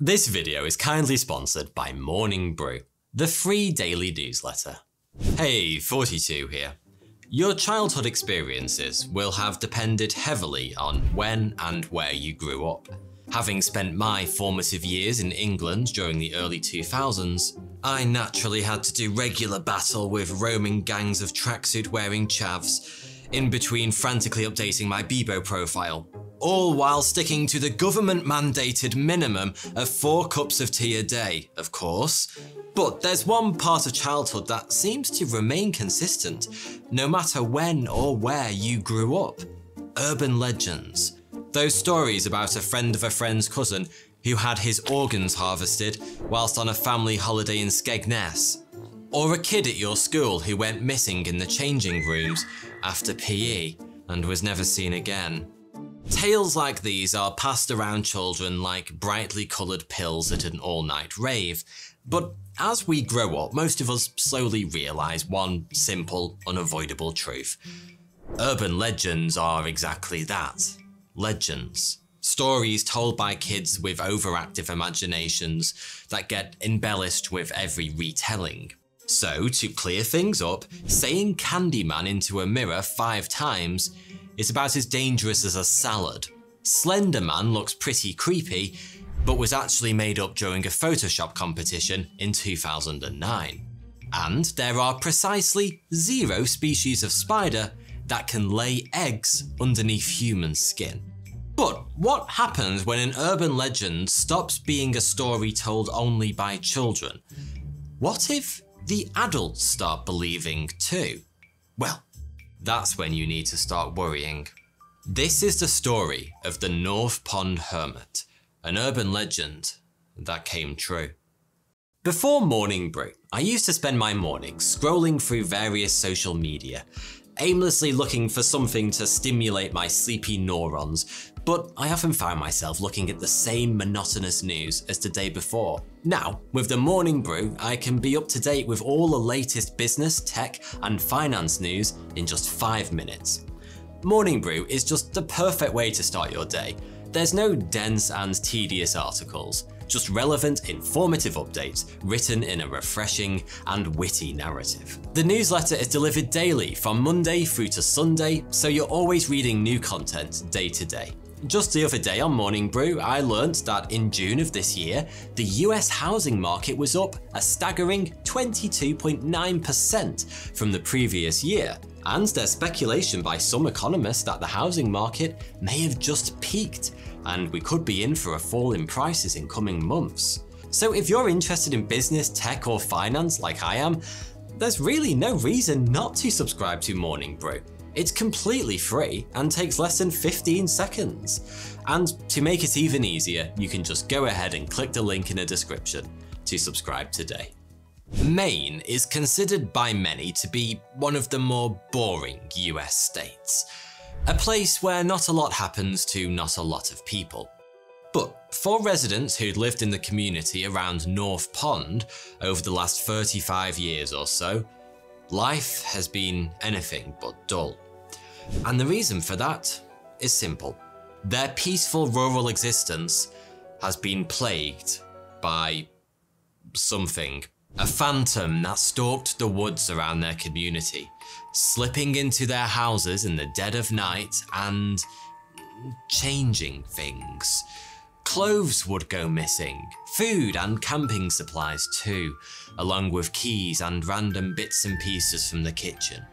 This video is kindly sponsored by Morning Brew, the free daily newsletter. Hey, 42 here. Your childhood experiences will have depended heavily on when and where you grew up. Having spent my formative years in England during the early 2000s, I naturally had to do regular battle with roaming gangs of tracksuit-wearing chavs, in between frantically updating my Bebo profile, all while sticking to the government-mandated minimum of 4 cups of tea a day, of course. But there's one part of childhood that seems to remain consistent, no matter when or where you grew up. Urban legends. Those stories about a friend of a friend's cousin who had his organs harvested whilst on a family holiday in Skegness. Or a kid at your school who went missing in the changing rooms after PE and was never seen again. Tales like these are passed around children like brightly coloured pills at an all-night rave, but as we grow up, most of us slowly realise one simple, unavoidable truth. Urban legends are exactly that. Legends. Stories told by kids with overactive imaginations that get embellished with every retelling. So, to clear things up, saying Candyman into a mirror 5 times is about as dangerous as a salad. Slender Man looks pretty creepy, but was actually made up during a Photoshop competition in 2009. And there are precisely 0 species of spider that can lay eggs underneath human skin. But what happens when an urban legend stops being a story told only by children? What if the adults start believing too? Well, that's when you need to start worrying. This is the story of the North Pond Hermit, an urban legend that came true. Before Morning Brew, I used to spend my mornings scrolling through various social media, aimlessly looking for something to stimulate my sleepy neurons, but I often found myself looking at the same monotonous news as the day before. Now, with the Morning Brew, I can be up to date with all the latest business, tech, and finance news in just 5 minutes. Morning Brew is just the perfect way to start your day. There's no dense and tedious articles, just relevant, informative updates written in a refreshing and witty narrative. The newsletter is delivered daily from Monday through to Sunday, so you're always reading new content day to day. Just the other day on Morning Brew, I learnt that in June of this year, the US housing market was up a staggering 22.9% from the previous year. And there's speculation by some economists that the housing market may have just peaked, and we could be in for a fall in prices in coming months. So if you're interested in business, tech, or finance like I am, there's really no reason not to subscribe to Morning Brew. It's completely free and takes less than 15 seconds. And to make it even easier, you can just go ahead and click the link in the description to subscribe today. Maine is considered by many to be one of the more boring US states. A place where not a lot happens to not a lot of people. But for residents who'd lived in the community around North Pond over the last 35 years or so, life has been anything but dull. And the reason for that is simple. Their peaceful rural existence has been plagued by something. A phantom that stalked the woods around their community, slipping into their houses in the dead of night and changing things. Clothes would go missing, food and camping supplies too, along with keys and random bits and pieces from the kitchen.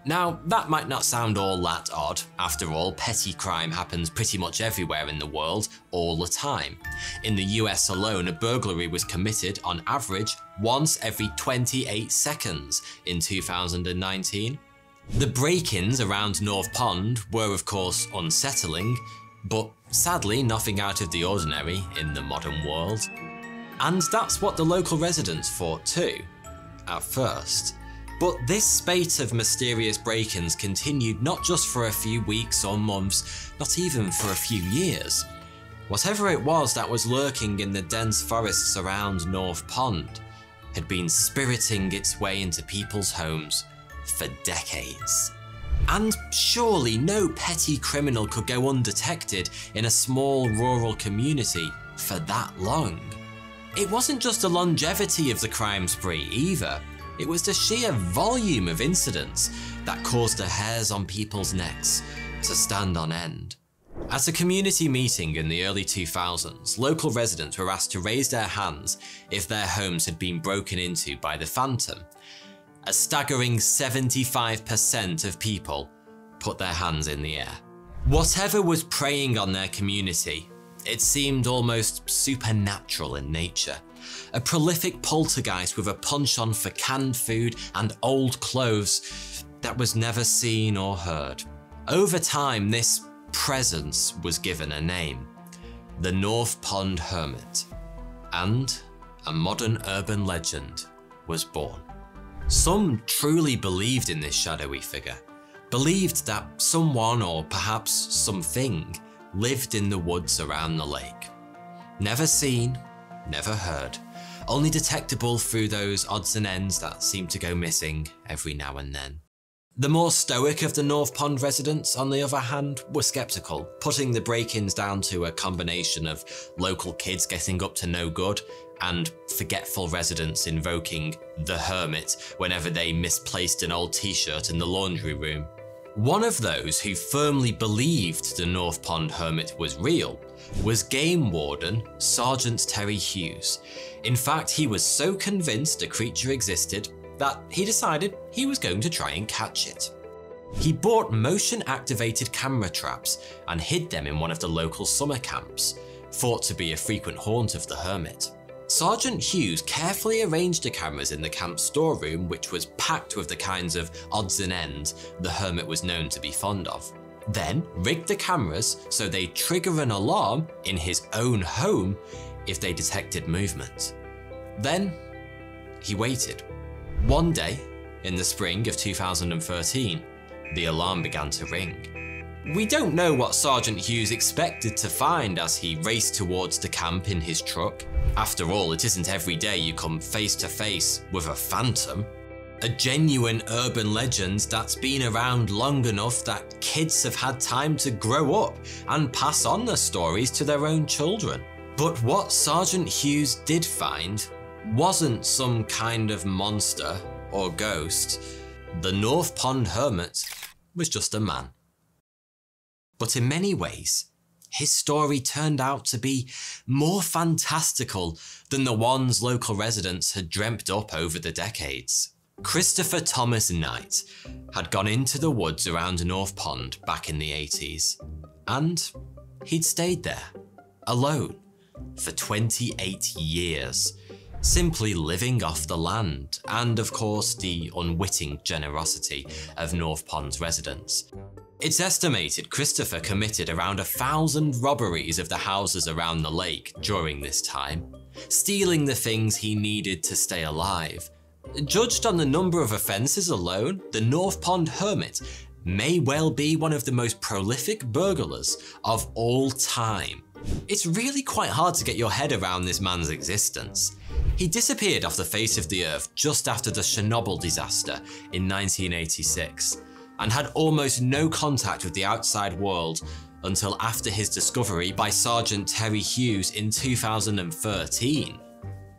Now, that might not sound all that odd. After all, petty crime happens pretty much everywhere in the world, all the time. In the US alone, a burglary was committed on average once every 28 seconds in 2019. The break-ins around North Pond were of course unsettling, but sadly nothing out of the ordinary in the modern world. And that's what the local residents thought too, at first. But this spate of mysterious break-ins continued not just for a few weeks or months, not even for a few years. Whatever it was that was lurking in the dense forests around North Pond had been spiriting its way into people's homes for decades. And surely no petty criminal could go undetected in a small rural community for that long. It wasn't just the longevity of the crime spree either, it was the sheer volume of incidents that caused the hairs on people's necks to stand on end. At a community meeting in the early 2000s, local residents were asked to raise their hands if their homes had been broken into by the Phantom. A staggering 75% of people put their hands in the air. Whatever was preying on their community, it seemed almost supernatural in nature. A prolific poltergeist with a penchant for canned food and old clothes that was never seen or heard. Over time, this presence was given a name, the North Pond Hermit, and a modern urban legend was born. Some truly believed in this shadowy figure, believed that someone or perhaps something lived in the woods around the lake. Never seen, never heard, only detectable through those odds and ends that seem to go missing every now and then. The more stoic of the North Pond residents, on the other hand, were skeptical, putting the break-ins down to a combination of local kids getting up to no good and forgetful residents invoking the Hermit whenever they misplaced an old t-shirt in the laundry room. One of those who firmly believed the North Pond Hermit was real was Game Warden Sergeant Terry Hughes. In fact, he was so convinced a creature existed that he decided he was going to try and catch it. He bought motion-activated camera traps and hid them in one of the local summer camps, thought to be a frequent haunt of the Hermit. Sergeant Hughes carefully arranged the cameras in the camp storeroom, which was packed with the kinds of odds and ends the Hermit was known to be fond of. Then rigged the cameras so they'd trigger an alarm in his own home if they detected movement. Then he waited. One day, in the spring of 2013, the alarm began to ring. We don't know what Sergeant Hughes expected to find as he raced towards the camp in his truck. After all, it isn't every day you come face to face with a phantom. A genuine urban legend that's been around long enough that kids have had time to grow up and pass on the stories to their own children. But what Sergeant Hughes did find wasn't some kind of monster or ghost. The North Pond Hermit was just a man. But in many ways, his story turned out to be more fantastical than the ones local residents had dreamt up over the decades. Christopher Thomas Knight had gone into the woods around North Pond back in the 80s, and he'd stayed there, alone, for 28 years, simply living off the land and, of course, the unwitting generosity of North Pond's residents. It's estimated Christopher committed around 1,000 robberies of the houses around the lake during this time, stealing the things he needed to stay alive. Judged on the number of offences alone, the North Pond Hermit may well be one of the most prolific burglars of all time. It's really quite hard to get your head around this man's existence. He disappeared off the face of the earth just after the Chernobyl disaster in 1986, and had almost no contact with the outside world until after his discovery by Sergeant Terry Hughes in 2013.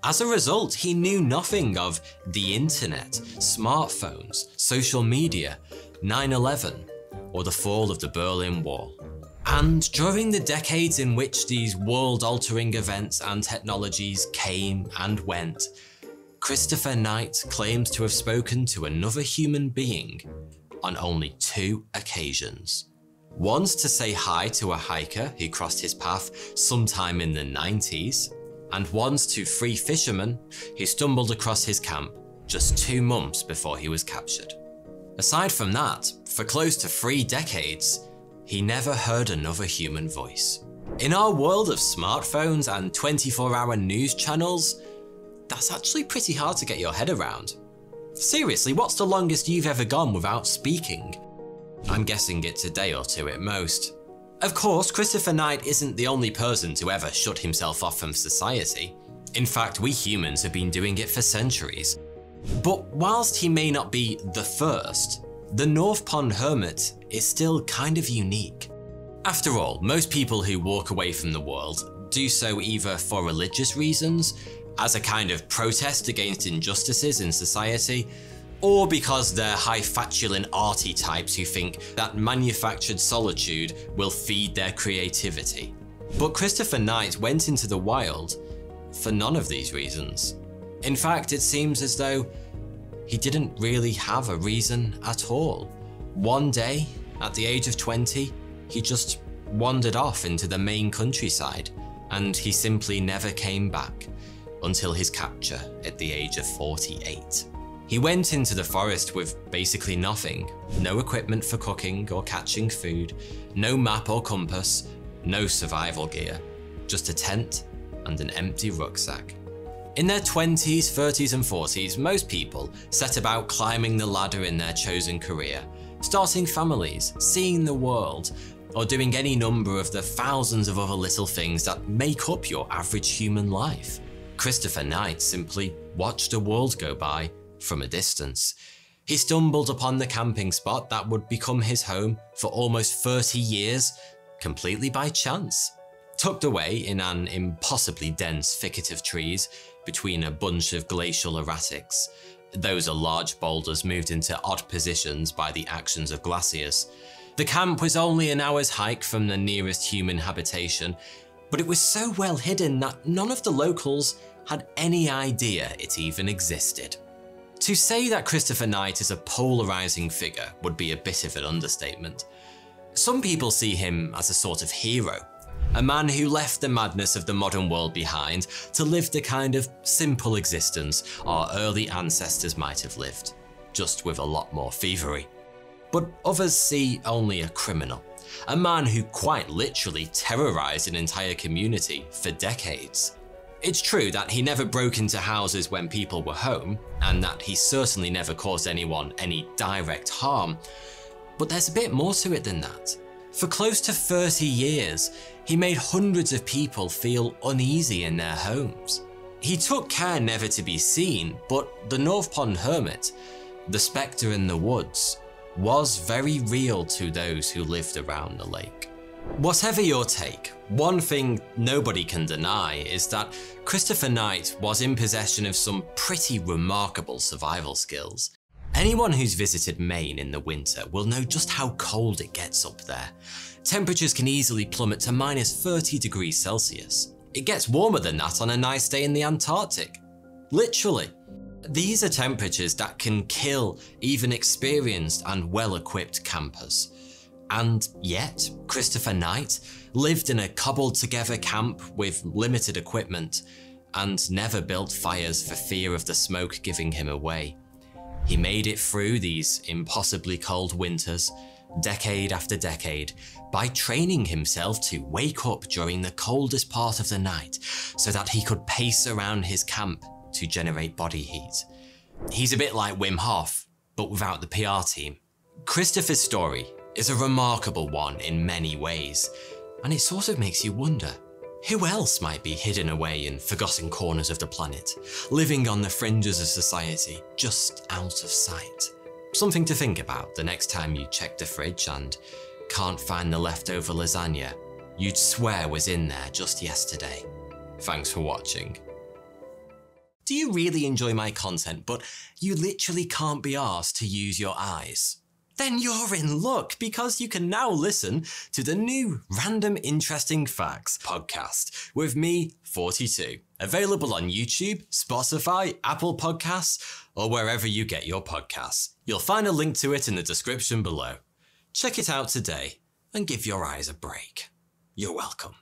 As a result, he knew nothing of the internet, smartphones, social media, 9/11, or the fall of the Berlin Wall. And during the decades in which these world-altering events and technologies came and went, Christopher Knight claims to have spoken to another human being on only 2 occasions. Once to say hi to a hiker who crossed his path sometime in the 90s, and once to 3 fishermen who stumbled across his camp just 2 months before he was captured. Aside from that, for close to 3 decades, he never heard another human voice. In our world of smartphones and 24-hour news channels, that's actually pretty hard to get your head around. Seriously, what's the longest you've ever gone without speaking? I'm guessing it's a day or 2 at most. Of course, Christopher Knight isn't the only person to ever shut himself off from society. In fact, we humans have been doing it for centuries. But whilst he may not be the first, the North Pond Hermit is still kind of unique. After all, most people who walk away from the world do so either for religious reasons, as a kind of protest against injustices in society, or because they're high factual and arty types who think that manufactured solitude will feed their creativity. But Christopher Knight went into the wild for none of these reasons. In fact, it seems as though he didn't really have a reason at all. One day, at the age of 20, he just wandered off into the Maine countryside, and he simply never came back until his capture at the age of 48. He went into the forest with basically nothing, no equipment for cooking or catching food, no map or compass, no survival gear, just a tent and an empty rucksack. In their 20s, 30s and 40s, most people set about climbing the ladder in their chosen career, starting families, seeing the world, or doing any number of the thousands of other little things that make up your average human life. Christopher Knight simply watched the world go by from a distance. He stumbled upon the camping spot that would become his home for almost 30 years, completely by chance. Tucked away in an impossibly dense thicket of trees between a bunch of glacial erratics. Those are large boulders moved into odd positions by the actions of glaciers. The camp was only an hour's hike from the nearest human habitation, but it was so well hidden that none of the locals had any idea it even existed. To say that Christopher Knight is a polarizing figure would be a bit of an understatement. Some people see him as a sort of hero, a man who left the madness of the modern world behind to live the kind of simple existence our early ancestors might have lived, just with a lot more thievery. But others see only a criminal, a man who quite literally terrorized an entire community for decades. It's true that he never broke into houses when people were home, and that he certainly never caused anyone any direct harm, but there's a bit more to it than that. For close to 30 years, he made hundreds of people feel uneasy in their homes. He took care never to be seen, but the North Pond Hermit, the spectre in the woods, was very real to those who lived around the lake. Whatever your take, one thing nobody can deny is that Christopher Knight was in possession of some pretty remarkable survival skills. Anyone who's visited Maine in the winter will know just how cold it gets up there. Temperatures can easily plummet to minus 30 degrees Celsius. It gets warmer than that on a nice day in the Antarctic. Literally. These are temperatures that can kill even experienced and well-equipped campers. And yet, Christopher Knight lived in a cobbled-together camp with limited equipment and never built fires for fear of the smoke giving him away. He made it through these impossibly cold winters, decade after decade, by training himself to wake up during the coldest part of the night so that he could pace around his camp to generate body heat. He's a bit like Wim Hof, but without the PR team. Christopher's story is a remarkable one in many ways, and it sort of makes you wonder, who else might be hidden away in forgotten corners of the planet, living on the fringes of society, just out of sight? Something to think about the next time you check the fridge and can't find the leftover lasagna you'd swear was in there just yesterday. Thanks for watching. Do you really enjoy my content, but you literally can't be arsed to use your eyes? Then you're in luck, because you can now listen to the new Random Interesting Facts podcast with me, 42. Available on YouTube, Spotify, Apple Podcasts, or wherever you get your podcasts. You'll find a link to it in the description below. Check it out today and give your eyes a break. You're welcome.